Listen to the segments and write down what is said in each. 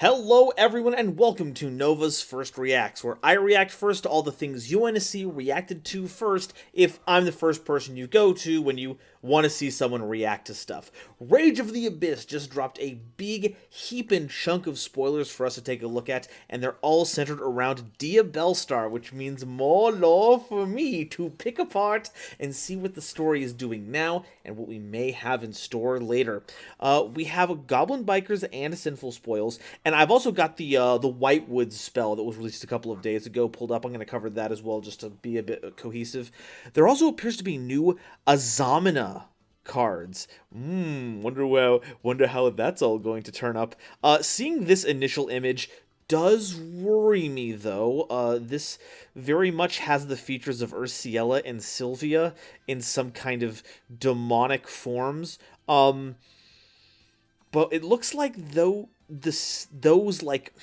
Hello, everyone, and welcome to Nova's First Reacts, where I react first to all the things you want to see reacted to first if I'm the first person you go to when you want to see someone react to stuff. Rage of the Abyss just dropped a big heaping chunk of spoilers for us to take a look at, and they're all centered around Diabellstar, which means more lore for me to pick apart and see what the story is doing now and what we may have in store later. We have a Goblin Bikers and a Sinful spoils, and I've also got the Whitewood spell that was released a couple of days ago pulled up. I'm going to cover that as well just to be a bit cohesive. There also appears to be new Azamina cards. Wonder how that's all going to turn up. Seeing this initial image does worry me, though. This very much has the features of Ursiella and Sylvia in some kind of demonic forms. But it looks like those like,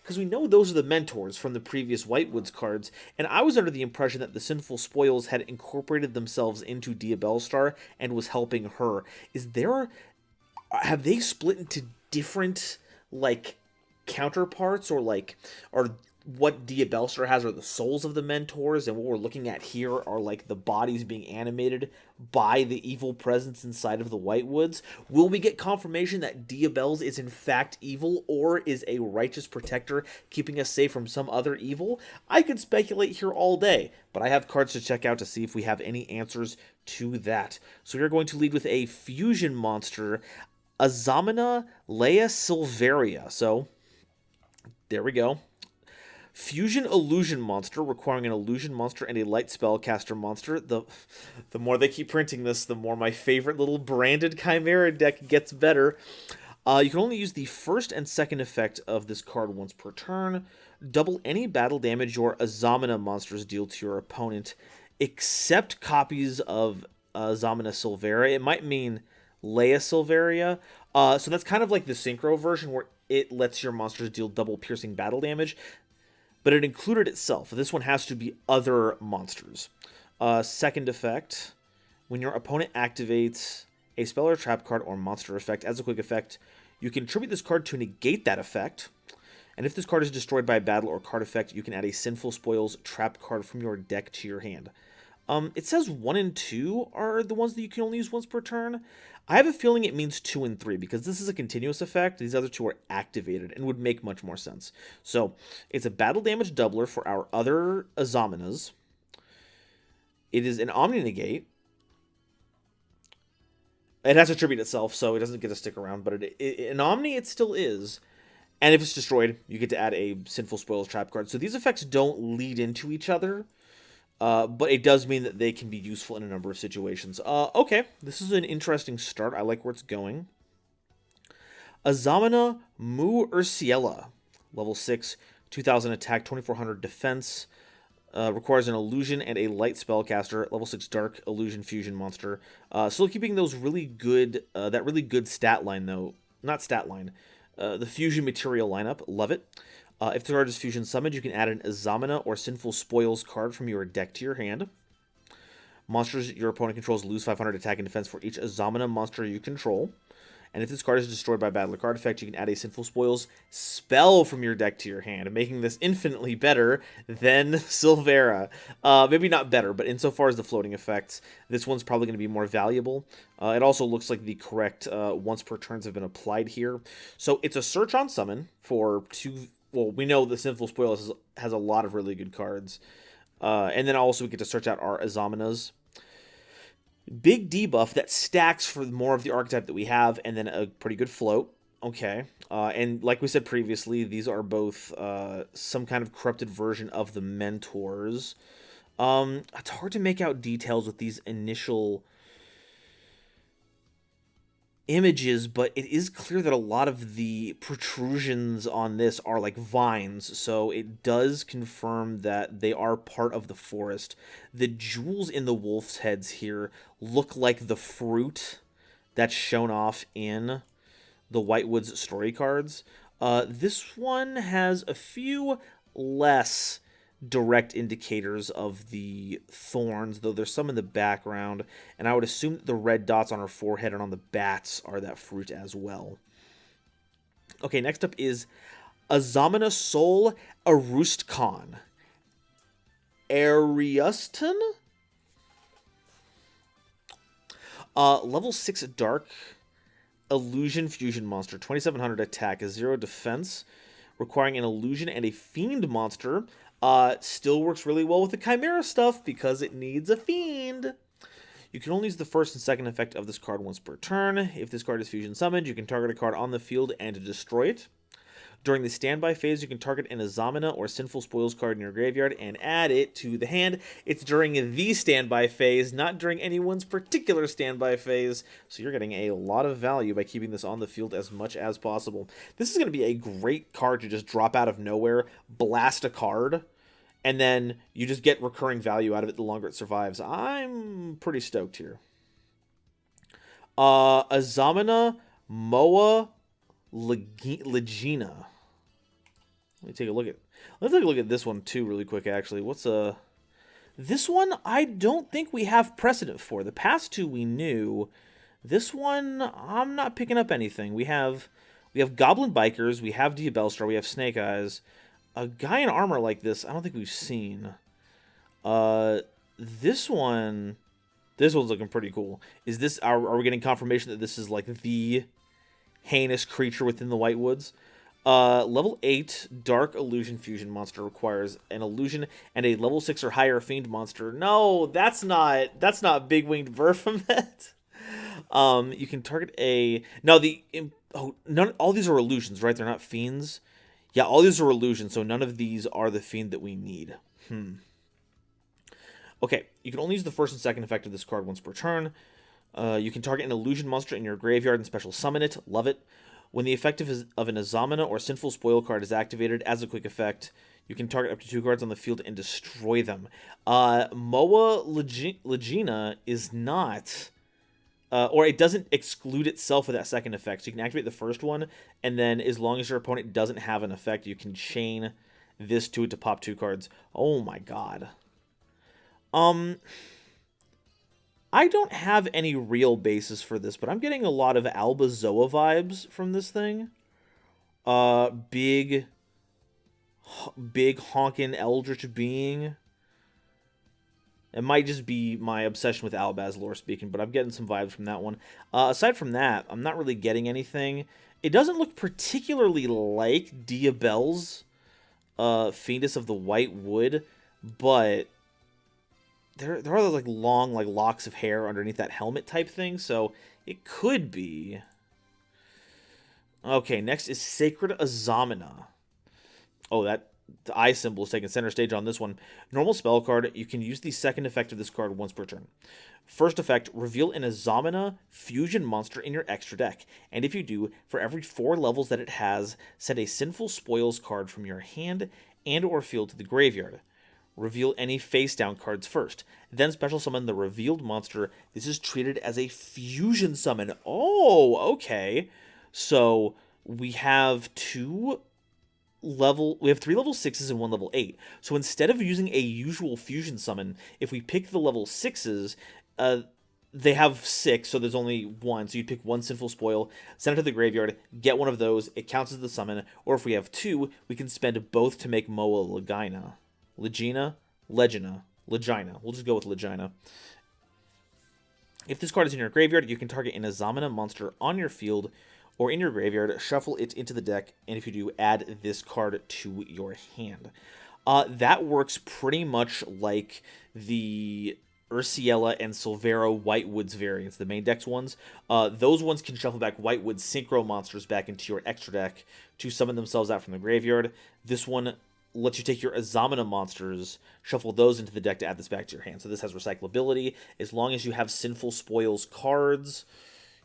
because we know those are the mentors from the previous Whitewoods cards, and I was under the impression that the Sinful Spoils had incorporated themselves into Diabellstar and was helping her. Have they split into different, like, counterparts, or what Diabellstar has are the souls of the mentors, and what we're looking at here are like the bodies being animated by the evil presence inside of the Whitewoods? Will we get confirmation that Diabells is in fact evil, or is a righteous protector keeping us safe from some other evil? I could speculate here all day, but I have cards to check out to see if we have any answers to that. So we're going to lead with a fusion monster, Azamina Leia Silveria. So there we go. Fusion Illusion Monster, requiring an Illusion Monster and a Light Spellcaster Monster. The more they keep printing this, the more my favorite little branded Chimera deck gets better. You can only use the first and second effect of this card once per turn. Double any battle damage your Azamina monsters deal to your opponent, except copies of Azamina Silveria. It might mean Leia Silveria. So that's kind of like the Synchro version, where it lets your monsters deal double piercing battle damage, but it included itself. This one has to be other monsters. Second effect, when your opponent activates a spell or trap card or monster effect as a quick effect, you can tribute this card to negate that effect. And if this card is destroyed by a battle or card effect, you can add a Sinful Spoils trap card from your deck to your hand. It says 1 and 2 are the ones that you can only use once per turn. I have a feeling it means 2 and 3, because this is a continuous effect. These other two are activated and would make much more sense. So it's a battle damage doubler for our other Azaminas. It is an Omni Negate. It has to tribute itself, so it doesn't get to stick around, but an Omni it still is. And if it's destroyed, you get to add a Sinful Spoils trap card. So these effects don't lead into each other. But it does mean that they can be useful in a number of situations. Okay, this is an interesting start. I like where it's going. Azamina Mu Ursiella, level 6, 2000 attack, 2400 defense. Requires an illusion and a light spellcaster, level 6 dark illusion fusion monster. Still keeping those really good, that really good stat line though. Not stat line. The fusion material lineup, love it. If the card is fusion summoned, you can add an Azamina or Sinful Spoils card from your deck to your hand. Monsters your opponent controls lose 500 attack and defense for each Azamina monster you control. And if this card is destroyed by battle or card effect, you can add a Sinful Spoils spell from your deck to your hand, making this infinitely better than Silvera. Maybe not better, but insofar as the floating effects, this one's probably going to be more valuable. It also looks like the correct once per turns have been applied here. So it's a search on summon for 2... Well, we know the Sinful Spoils has a lot of really good cards. And then also we get to search out our Azaminas. Big debuff that stacks for more of the archetype that we have, and then a pretty good float. Okay. And like we said previously, these are both some kind of corrupted version of the mentors. It's hard to make out details with these initial images, but it is clear that a lot of the protrusions on this are like vines, so it does confirm that they are part of the forest. The jewels in the wolf's heads here look like the fruit that's shown off in the Whitewoods story cards. This one has a few less direct indicators of the thorns, though there's some in the background, and I would assume that the red dots on her forehead and on the bats are that fruit as well. Okay, next up is Azamina Soul Arustkan. Ariuston? Level 6 Dark Illusion Fusion Monster. 2700 attack, 0 defense. Requiring an illusion and a fiend monster. Still works really well with the Chimera stuff because it needs a fiend. You can only use the first and second effect of this card once per turn. If this card is fusion summoned, you can target a card on the field and destroy it. During the standby phase, you can target an Azamina or Sinful Spoils card in your graveyard and add it to the hand. It's during the standby phase, not during anyone's particular standby phase. So you're getting a lot of value by keeping this on the field as much as possible. This is going to be a great card to just drop out of nowhere, blast a card, and then you just get recurring value out of it the longer it survives. I'm pretty stoked here. Azamina Moa Legina. Let me take a look at this one too really quick, actually. This one I don't think we have precedent for. The past two we knew. This one I'm not picking up anything. We have Goblin Bikers, we have Diabellstar, we have Snake Eyes. A guy in armor like this, I don't think we've seen. This one's looking pretty cool. Is this are we getting confirmation that this is like the heinous creature within the White Woods? Level 8 Dark Illusion Fusion monster requires an illusion and a level 6 or higher fiend monster. No, that's not Big Winged Baphomet. You can target a all these are illusions, right? They're not fiends. Yeah, all these are illusions, so none of these are the fiend that we need. Okay, you can only use the first and second effect of this card once per turn. You can target an illusion monster in your graveyard and special summon it. Love it. When the effect of an Azamina or Sinful Spoil card is activated as a quick effect, you can target up to 2 cards on the field and destroy them. Moa Legina is not... or it doesn't exclude itself with that second effect. So you can activate the first one, and then as long as your opponent doesn't have an effect, you can chain this to it to pop 2 cards. Oh my god. I don't have any real basis for this, but I'm getting a lot of Albazoa vibes from this thing. Big honkin' eldritch being. It might just be my obsession with Albaz lore speaking, but I'm getting some vibes from that one. Aside from that, I'm not really getting anything. It doesn't look particularly like Diabell's Fiendus of the White Wood, but there are those like long locks of hair underneath that helmet type thing, so it could be. Okay, next is Sacred Azamina. Oh, the eye symbol is taking center stage on this one. Normal spell card, you can use the second effect of this card once per turn. First effect, reveal an Azamina fusion monster in your extra deck. And if you do, for every 4 levels that it has, send a Sinful Spoils card from your hand and or field to the graveyard. Reveal any face-down cards first. Then special summon the revealed monster. This is treated as a fusion summon. Oh, okay. So we have 3 level 6s and 1 level 8. So instead of using a usual fusion summon, if we pick the level 6s, they have 6, so there's only 1. So you pick 1 Sinful Spoil, send it to the graveyard, get one of those, it counts as the summon. Or if we have 2, we can spend both to make Moa Legina. Legina? Legina. We'll just go with Legina. If this card is in your graveyard, you can target an Azamina monster on your field or in your graveyard, shuffle it into the deck, and if you do, add this card to your hand. That works pretty much like the Ursiella and Silvero Whitewoods variants, the main deck's ones. Those ones can shuffle back Whitewood Synchro monsters back into your extra deck to summon themselves out from the graveyard. This one lets you take your Azamina monsters, shuffle those into the deck to add this back to your hand. So this has recyclability. As long as you have Sinful Spoils cards,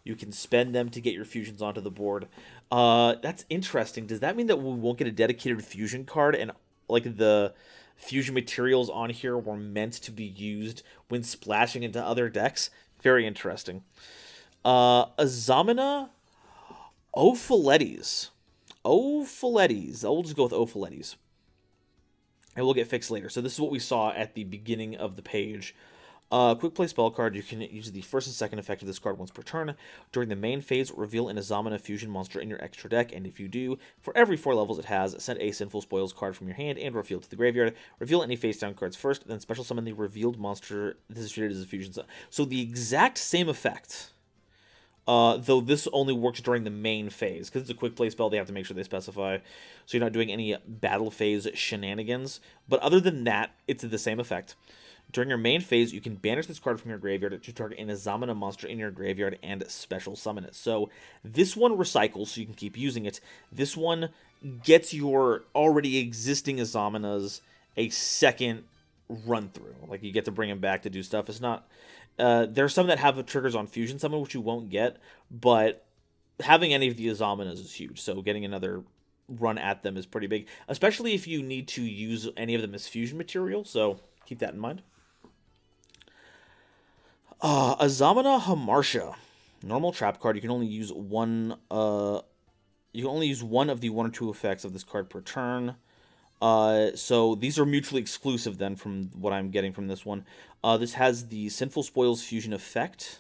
you can spend them to get your fusions onto the board. That's interesting. Does that mean that we won't get a dedicated fusion card and like the fusion materials on here were meant to be used when splashing into other decks? Very interesting. Azamina Ophiletes. We'll just go with Ophiletes. And we'll get fixed later. So this is what we saw at the beginning of the page. Quick play spell card. You can use the first and second effect of this card once per turn. During the main phase, reveal an Azamina fusion monster in your extra deck, and if you do, for every 4 levels it has, send a Sinful Spoils card from your hand and reveal it to the graveyard. Reveal any face-down cards first, then special summon the revealed monster. This is treated as a fusion. So the exact same effect, though this only works during the main phase. Because it's a quick play spell, they have to make sure they specify. So you're not doing any battle phase shenanigans. But other than that, it's the same effect. During your main phase, you can banish this card from your graveyard to target an Azamina monster in your graveyard and special summon it. So this one recycles, so you can keep using it. This one gets your already existing Azaminas a second run through. Like, you get to bring them back to do stuff. It's not... there's some that have triggers on Fusion Summon, which you won't get, but having any of the Azaminas is huge, so getting another run at them is pretty big, especially if you need to use any of them as fusion material, so keep that in mind. Azamina Hamartia. Normal trap card. You can only use one of the 1 or 2 effects of this card per turn. So these are mutually exclusive then from what I'm getting from this one. This has the Sinful Spoils fusion effect.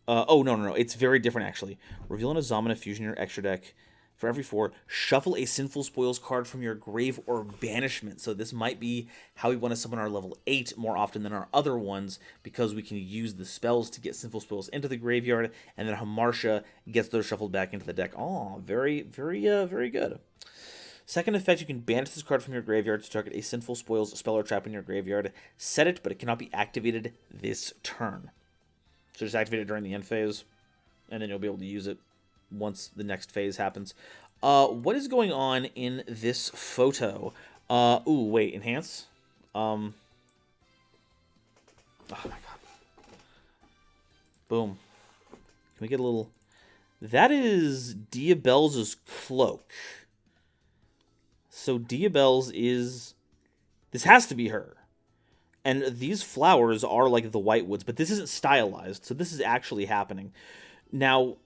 Oh, no. It's very different, actually. Reveal an Azamina fusion in your extra deck. For every 4, shuffle a Sinful Spoils card from your grave or banishment. So this might be how we want to summon our level 8 more often than our other ones, because we can use the spells to get Sinful Spoils into the graveyard, and then Hamartia gets those shuffled back into the deck. Oh, very good. Second effect, you can banish this card from your graveyard to target a Sinful Spoils spell or trap in your graveyard. Set it, but it cannot be activated this turn. So just activate it during the end phase, and then you'll be able to use it once the next phase happens. What is going on in this photo? Ooh, wait, enhance? Oh my god. Boom. Can we get a little... That is Diabells's cloak. So Diabell's is... This has to be her. And these flowers are like the white woods, but this isn't stylized, so this is actually happening. Now...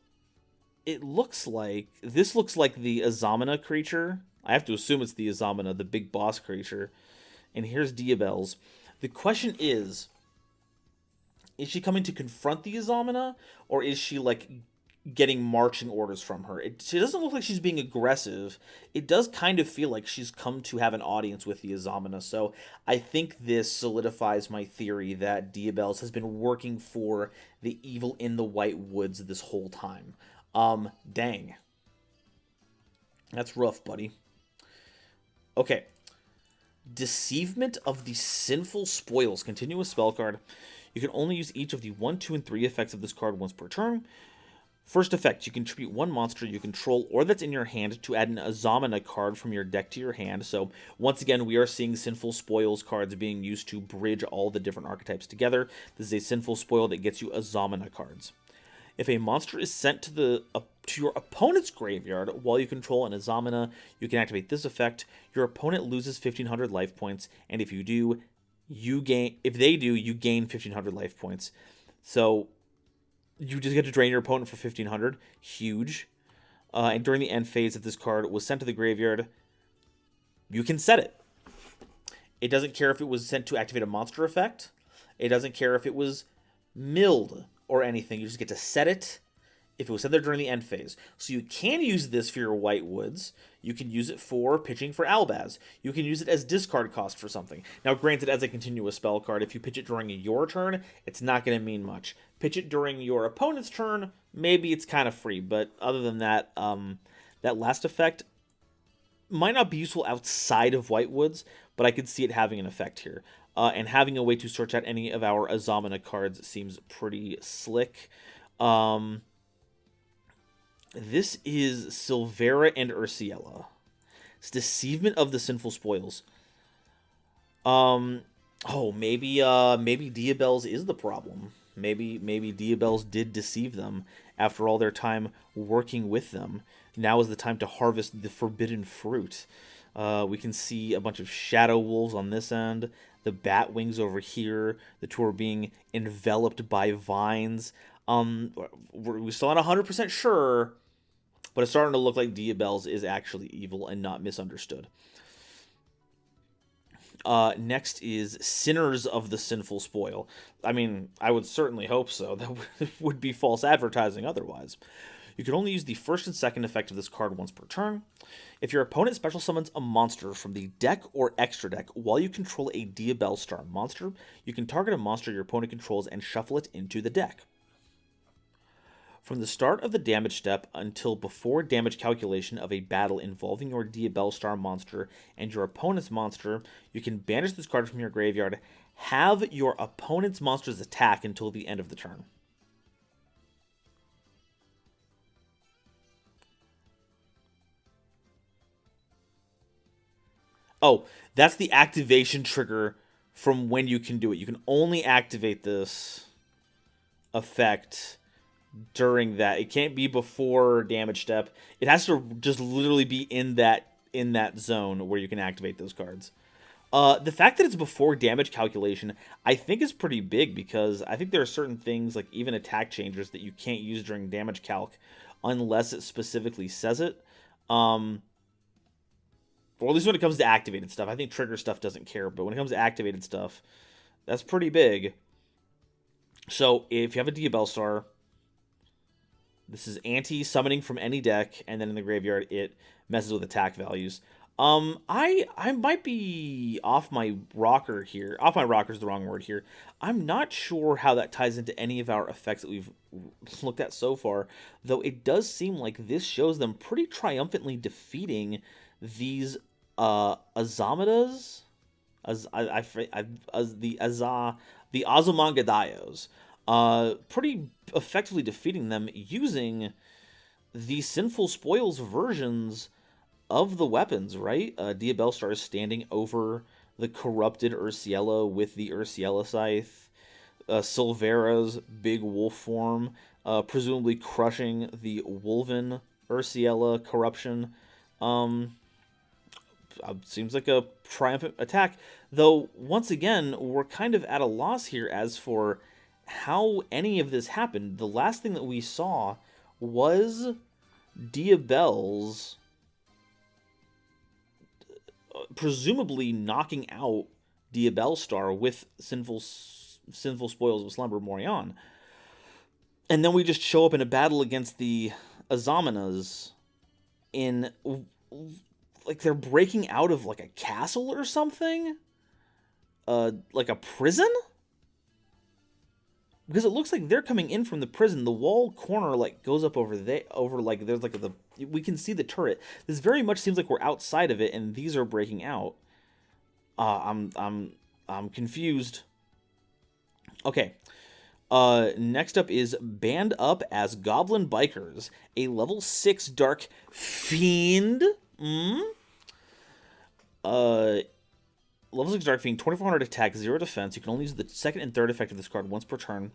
This looks like the Azamina creature. I have to assume it's the Azamina, the big boss creature. And here's Diabell's. The question is she coming to confront the Azamina, or is she, like, getting marching orders from her? She doesn't look like she's being aggressive. It does kind of feel like she's come to have an audience with the Azamina. So I think this solidifies my theory that Diabell's has been working for the evil in the White Woods this whole time. Dang. That's rough, buddy. Okay. Deceivement of the Sinful Spoils. Continuous spell card. You can only use each of the 1, 2, and 3 effects of this card once per turn. First effect, you contribute 1 monster you control or that's in your hand to add an Azamina card from your deck to your hand. So, once again, we are seeing Sinful Spoils cards being used to bridge all the different archetypes together. This is a Sinful Spoil that gets you Azamina cards. If a monster is sent to your opponent's graveyard while you control an Azamina, you can activate this effect. Your opponent loses 1,500 life points, and if you do, you gain. If they do, you gain 1,500 life points. So you just get to drain your opponent for 1,500. Huge. And during the end phase, if this card was sent to the graveyard, you can set it. It doesn't care if it was sent to activate a monster effect. It doesn't care if it was milled or anything. You just get to set it if it was sent there during the end phase. So you can use this for your White Woods. You can use it for pitching for Albaz. You can use it as discard cost for something. Now, granted, as a continuous spell card, if you pitch it during your turn, it's not going to mean much. Pitch it during your opponent's turn, maybe it's kind of free. But other than that, that last effect might not be useful outside of White Woods, but I could see it having an effect here. And having a way to search out any of our Azamina cards seems pretty slick. This is Silvera and Ursiella. It's Deceivement of the Sinful Spoils. Maybe Diabell's is the problem. Maybe Diabell's did deceive them after all their time working with them. Now is the time to harvest the forbidden fruit. We can see a bunch of shadow wolves on this end. The bat wings over here. The two are being enveloped by vines. We're still not 100% sure, but it's starting to look like Diabell's is actually evil and not misunderstood. Next is Sinners of the Sinful Spoil. I mean, I would certainly hope so. That would be false advertising otherwise. You can only use the first and second effect of this card once per turn. If your opponent special summons a monster from the deck or extra deck while you control a Diabellstar monster, you can target a monster your opponent controls and shuffle it into the deck. From the start of the damage step until before damage calculation of a battle involving your Diabellstar monster and your opponent's monster, you can banish this card from your graveyard. Have your opponent's monsters attack until the end of the turn. Oh, that's the activation trigger from when you can do it. You can only activate this effect during that. It can't be before damage step. It has to just literally be in that zone where you can activate those cards. The fact that it's before damage calculation, I think is pretty big because I think there are certain things like even attack changers that you can't use during damage calc unless it specifically says it. Or at least when it comes to activated stuff. I think trigger stuff doesn't care, but when it comes to activated stuff, that's pretty big. So if you have a Diabellstar, this is anti-summoning from any deck, and then in the graveyard it messes with attack values. I might be off my rocker here. Off my rocker is the wrong word here. I'm not sure how that ties into any of our effects that we've looked at so far, though it does seem like this shows them pretty triumphantly defeating these Azaminas, the Azumangadaiyos, pretty effectively defeating them using the Sinful Spoils versions of the weapons, right? Diabellstar is standing over the corrupted Urciela with the Urciela Scythe. Silvera's big wolf form, presumably crushing the Wolven Urciela corruption. Seems like a triumphant attack. Though, once again, we're kind of at a loss here as for how any of this happened. The last thing that we saw was Diabell's presumably knocking out Diabellstar with Sinful Spoils of Slumber Morion. And then we just show up in a battle against the Azaminas in... like they're breaking out of like a castle or something? Like a prison? Because it looks like they're coming in from the prison. The wall corner like goes up over there, over like there's like we can see the turret. This very much seems like we're outside of it, and these are breaking out. I'm confused. Okay. Next up is Band Up as Goblin Bikers, a level 6 Dark Fiend. Level 6 Dark Fiend, 2400 attack, 0 defense. You can only use the second and third effect of this card once per turn.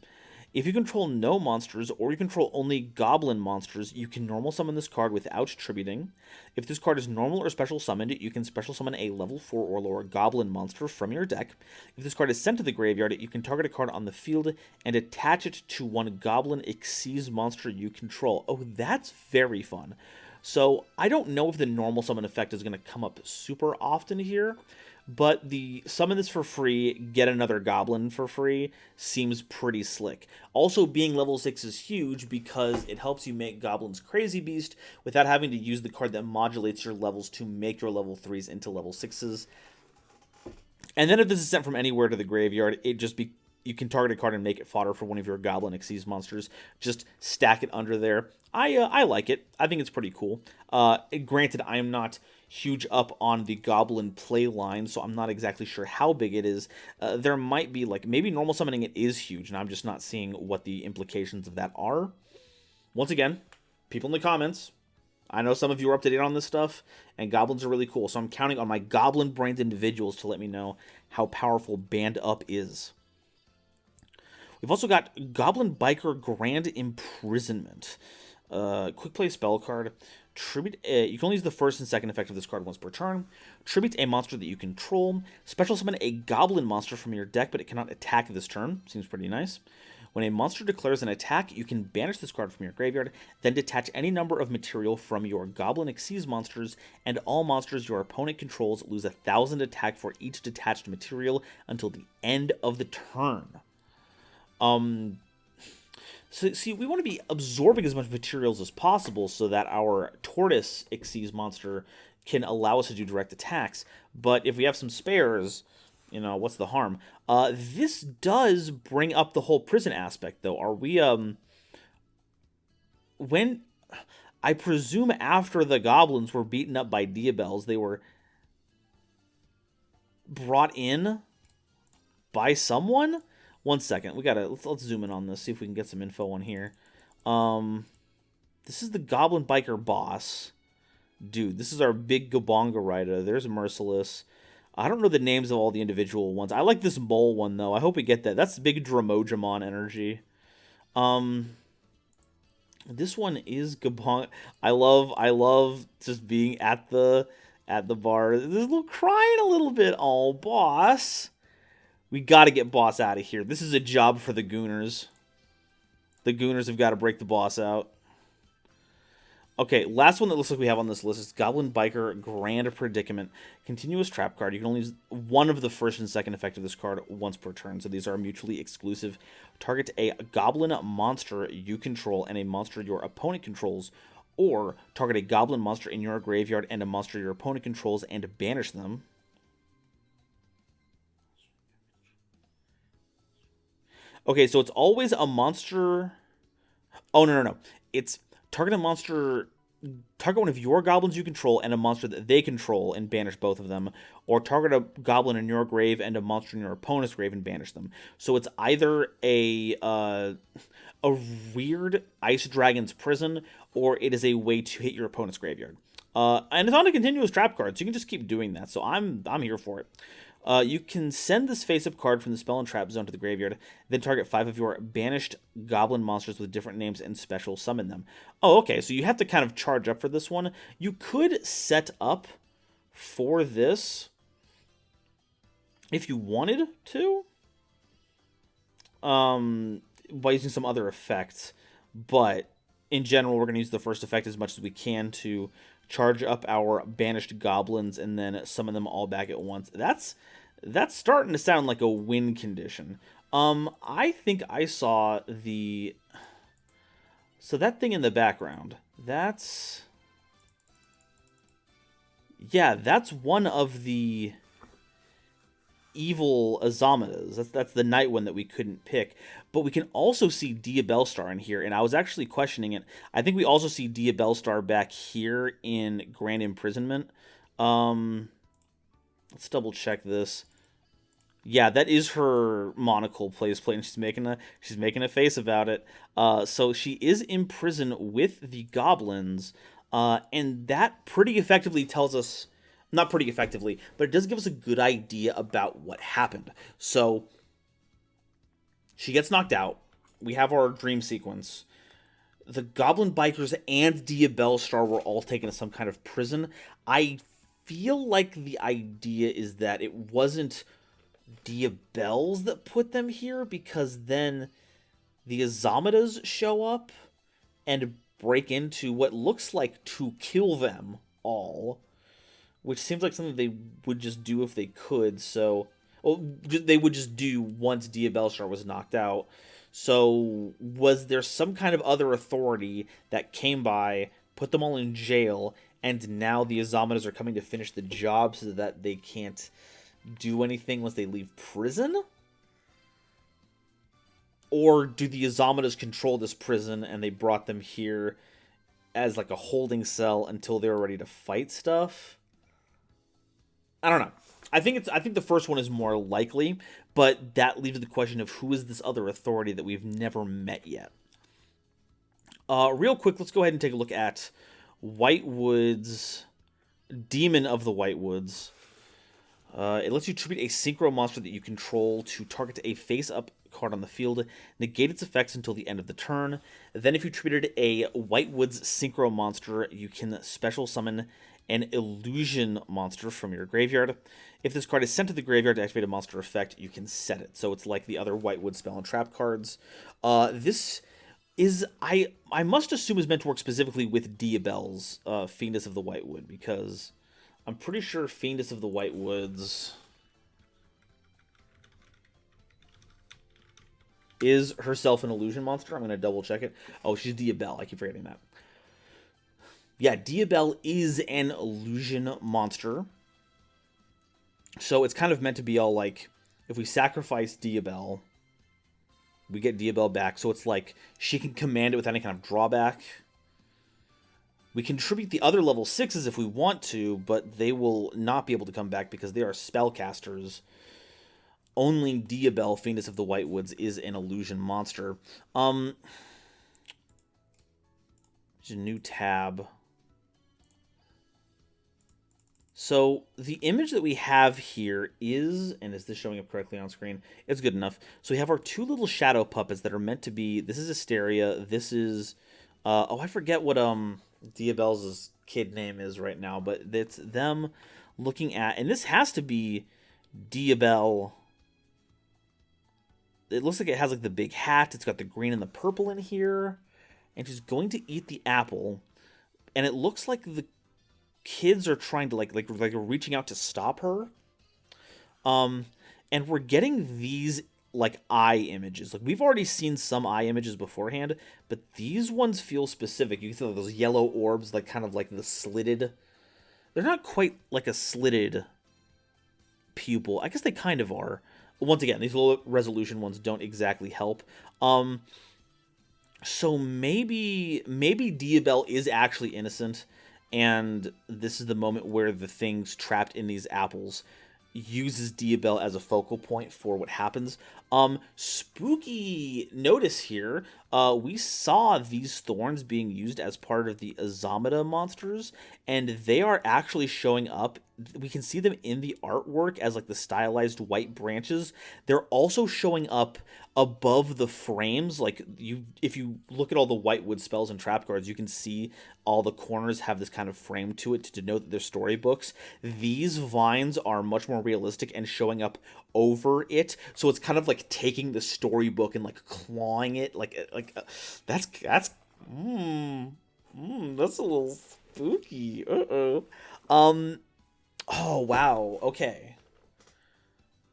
If you control no monsters, or you control only goblin monsters, you can normal summon this card without tributing. If this card is normal or special summoned, you can special summon a level 4 or lower goblin monster from your deck. If this card is sent to the graveyard, you can target a card on the field and attach it to one goblin Xyz monster you control. Oh, that's very fun. So I don't know if the normal summon effect is going to come up super often here, but the summon this for free, get another goblin for free seems pretty slick. Also, being level 6 is huge because it helps you make goblins crazy beast without having to use the card that modulates your levels to make your level 3s into level 6s. And then if this is sent from anywhere to the graveyard, you can target a card and make it fodder for one of your Goblin Xyz monsters. Just stack it under there. I like it. I think it's pretty cool. Granted, I am not huge up on the Goblin play line, so I'm not exactly sure how big it is. There might be, like, maybe normal summoning it is huge, and I'm just not seeing what the implications of that are. Once again, people in the comments, I know some of you are up to date on this stuff, and goblins are really cool, so I'm counting on my goblin-brained individuals to let me know how powerful Band Up is. We've also got Goblin Biker Grand Imprisonment. Quick play spell card. Tribute. You can only use the first and second effect of this card once per turn. Tribute a monster that you control. Special summon a goblin monster from your deck, but it cannot attack this turn. Seems pretty nice. When a monster declares an attack, you can banish this card from your graveyard, then detach any number of material from your Goblin Xyz monsters, and all monsters your opponent controls lose 1,000 attack for each detached material until the end of the turn. So, see, we want to be absorbing as much materials as possible so that our Tortoise Xyz monster can allow us to do direct attacks. But if we have some spares, you know, what's the harm? This does bring up the whole prison aspect, though. Are we, when, I presume after the goblins were beaten up by Diabells, they were brought in by someone? 1 second, let's zoom in on this, see if we can get some info on here. This is the Goblin Biker boss. Dude, this is our big Gabonga rider. There's Merciless. I don't know the names of all the individual ones. I like this mole one, though. I hope we get that. That's big Dramojamon energy. This one is Gabonga. I love just being at the bar. This little crying a little bit. Oh, boss. We got to get boss out of here. This is a job for the Gooners. The Gooners have got to break the boss out. Okay, last one that looks like we have on this list is Goblin Biker Grand Predicament. Continuous trap card. You can only use one of the first and second effect of this card once per turn, so these are mutually exclusive. Target a goblin monster you control and a monster your opponent controls, or target a goblin monster in your graveyard and a monster your opponent controls and banish them. Okay, so it's always a monster... Oh, no. It's target a monster... Target one of your goblins you control and a monster that they control and banish both of them. Or target a goblin in your grave and a monster in your opponent's grave and banish them. So it's either a weird Ice Dragon's Prison, or it is a way to hit your opponent's graveyard. And it's on a continuous trap card, so you can just keep doing that. So I'm here for it. You can send this face-up card from the spell and trap zone to the graveyard, then target 5 of your banished goblin monsters with different names and special summon them. Oh, okay, so you have to kind of charge up for this one. You could set up for this if you wanted to, by using some other effect, but in general, we're going to use the first effect as much as we can to charge up our banished goblins and then summon them all back at once. That's starting to sound like a win condition. I think I saw the... So that thing in the background, that's... Yeah, that's one of the evil Azaminas. That's the night one that we couldn't pick. But we can also see Diabellstar in here, and I was actually questioning it. I think we also see Diabellstar back here in Grand Imprisonment. Let's double check this. Yeah, that is her monocle placeplate, and she's making a face about it. So she is in prison with the goblins, and that pretty effectively tells us, not pretty effectively, but it does give us a good idea about what happened. So she gets knocked out. We have our dream sequence. The Goblin Bikers and Diabellstar were all taken to some kind of prison. I feel like the idea is that it wasn't Diabells that put them here, because then the Azaminas show up and break into what looks like to kill them all, which seems like something they would just do if they could. So, well, they would just do once Diabellstar was knocked out. So, was there some kind of other authority that came by, put them all in jail, and now the Azaminas are coming to finish the job so that they can't do anything once they leave prison? Or do the Azaminas control this prison and they brought them here as like a holding cell until they're ready to fight stuff? I don't know. I think the first one is more likely, but that leaves the question of who is this other authority that we've never met yet. Real quick, let's go ahead and take a look at Whitewood's Demon of the Whitewoods. It lets you tribute a synchro monster that you control to target a face-up card on the field, negate its effects until the end of the turn. Then if you tributed a Whitewoods synchro monster, you can special summon an illusion monster from your graveyard. If this card is sent to the graveyard to activate a monster effect, you can set it. So it's like the other Whitewood spell and trap cards. This is, I must assume, is meant to work specifically with Diabell's Fiendess of the Whitewood, because I'm pretty sure Fiendess of the Whitewoods is herself an illusion monster. I'm going to double check it. Oh, she's Diabell. I keep forgetting that. Yeah, Diabell is an illusion monster. So it's kind of meant to be all like, if we sacrifice Diabell, we get Diabell back. So it's like she can command it with any kind of drawback. We contribute the other level 6s if we want to, but they will not be able to come back because they are spellcasters. Only Diabell, Fiendess of the Whitewoods, is an illusion monster. There's a new tab. So the image that we have here is, and is this showing up correctly on screen? It's good enough. So we have our two little shadow puppets that are meant to be, this is Asteria, this is, oh, I forget what Diabell's kid name is right now, but it's them looking at, and this has to be Diabell. It looks like it has like the big hat, it's got the green and the purple in here, and she's going to eat the apple, and it looks like the kids are trying to like reaching out to stop her. And we're getting these like eye images. Like we've already seen some eye images beforehand, but these ones feel specific. You can see like those yellow orbs, like kind of like the slitted. They're not quite like a slitted pupil. I guess they kind of are. Once again, these low resolution ones don't exactly help. So maybe Diabell is actually innocent, and this is the moment where the things trapped in these apples uses Diabell as a focal point for what happens. Spooky notice here. We saw these thorns being used as part of the Azamina monsters, and they are actually showing up. We can see them in the artwork as like the stylized white branches. They're also showing up above the frames. Like if you look at all the Whitewood spells and trap cards, you can see all the corners have this kind of frame to it to denote that they're storybooks. These vines are much more realistic and showing up over it, so it's kind of like taking the storybook and like clawing it, that's that's a little spooky. Oh wow, okay.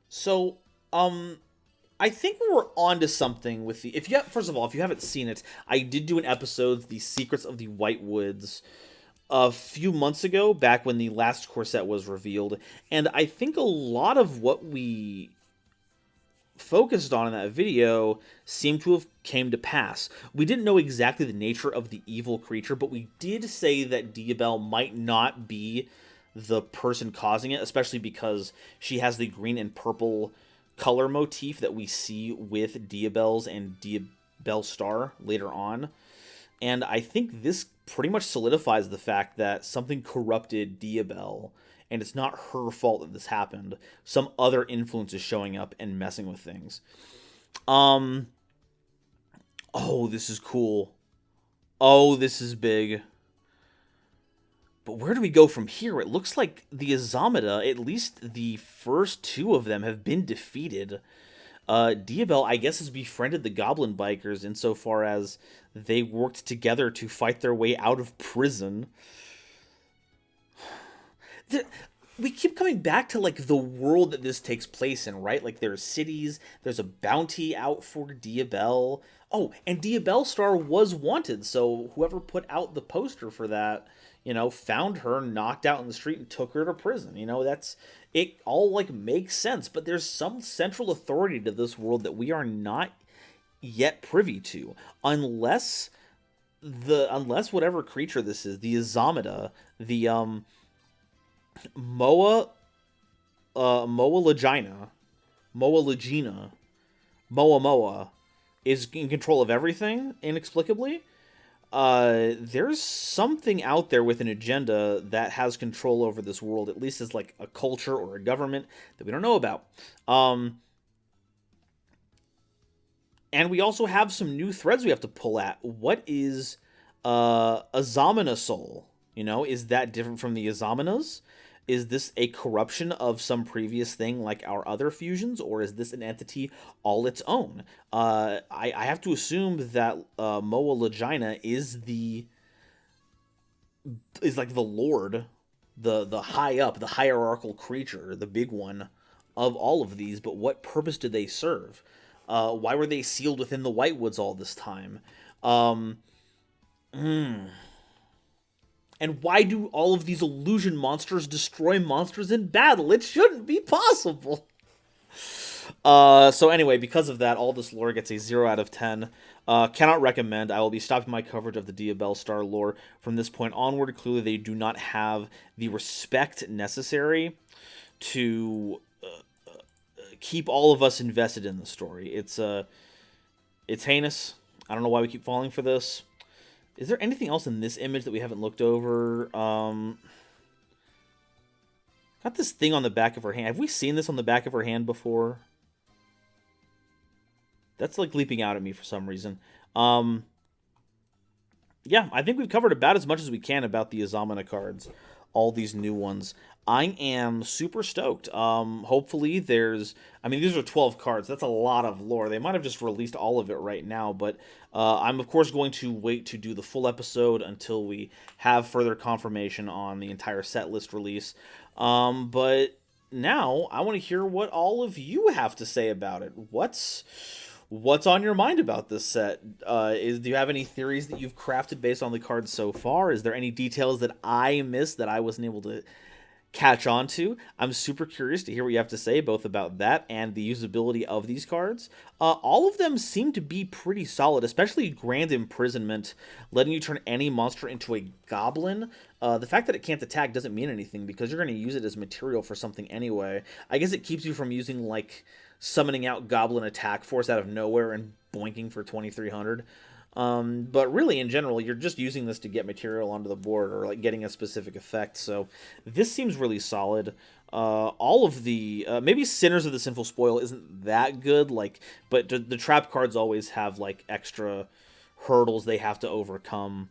So I think we were onto something with the, first of all, if you haven't seen it, I did do an episode, The Secrets of the Whitewoods, a few months ago, back when the last core set was revealed, and I think a lot of what we focused on in that video seemed to have came to pass. We didn't know exactly the nature of the evil creature, but we did say that Diabell might not be the person causing it, especially because she has the green and purple color motif that we see with Diabell's and Diabellstar later on. And I think this pretty much solidifies the fact that something corrupted Diabell, and it's not her fault that this happened. Some other influence is showing up and messing with things. Oh, this is cool. Oh, this is big. But where do we go from here? It looks like the Azamina, at least the first two of them, have been defeated. Diabell, I guess, has befriended the Goblin Bikers insofar as they worked together to fight their way out of prison. We keep coming back to, like, the world that this takes place in, right? Like, there's cities, there's a bounty out for Diabell. Oh, and Diabellstar was wanted, so whoever put out the poster for that, found her knocked out in the street and took her to prison. It all, like, makes sense, but there's some central authority to this world that we are not yet privy to, unless whatever creature this is, the Azamina, the Moa is in control of everything inexplicably. There's something out there with an agenda that has control over this world, at least as like a culture or a government that we don't know about. And we also have some new threads we have to pull at. What is Azamina Soul? You know, is that different from the Azaminas? Is this a corruption of some previous thing like our other fusions, or is this an entity all its own? I have to assume that Moa Legina is like the lord, the high up, the hierarchical creature, the big one of all of these. But what purpose did they serve? Why were they sealed within the Whitewoods all this time? Um, And why do all of these illusion monsters destroy monsters in battle? It shouldn't be possible. So anyway, because of that, all this lore gets a 0 out of 10. Cannot recommend. I will be stopping my coverage of the Diabellstar lore from this point onward. Clearly, they do not have the respect necessary to keep all of us invested in the story. It's heinous. I don't know why we keep falling for this. Is there anything else in this image that we haven't looked over? Got this thing on the back of her hand. Have we seen this on the back of her hand before? That's like leaping out at me for some reason. Yeah, I think we've covered about as much as we can about the Azamina cards. All these new ones. I am super stoked. Hopefully there's... I mean, these are 12 cards. That's a lot of lore. They might have just released all of it right now, but I'm, of course, going to wait to do the full episode until we have further confirmation on the entire set list release. But now, I want to hear what all of you have to say about it. What's on your mind about this set? Do you have any theories that you've crafted based on the cards so far? Is there any details that I missed that I wasn't able to catch on to? I'm super curious to hear what you have to say both about that and the usability of these cards. All of them seem to be pretty solid, especially Grand Imprisonment, letting you turn any monster into a goblin. The fact that it can't attack doesn't mean anything because you're going to use it as material for something anyway. I guess it keeps you from using, like, summoning out Goblin Attack Force out of nowhere and boinking for 2,300. But really, in general, you're just using this to get material onto the board or like getting a specific effect. So this seems really solid. All of the maybe Sinners of the Sinful Spoil isn't that good, like, but the trap cards always have like extra hurdles they have to overcome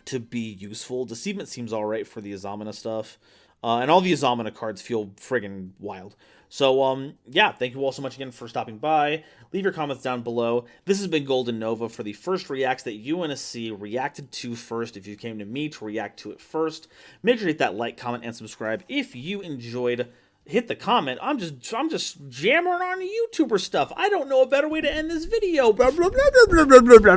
to be useful. Deceivement seems all right for the Azamina stuff. And all the Azamina cards feel friggin' wild. So, yeah, thank you all so much again for stopping by. Leave your comments down below. This has been Golden Nova for the first reacts that you want to see reacted to first. If you came to me to react to it first, make sure to hit that like, comment, and subscribe. If you enjoyed, hit the comment. I'm just jammering on YouTuber stuff. I don't know a better way to end this video. Blah, blah, blah, blah, blah, blah, blah.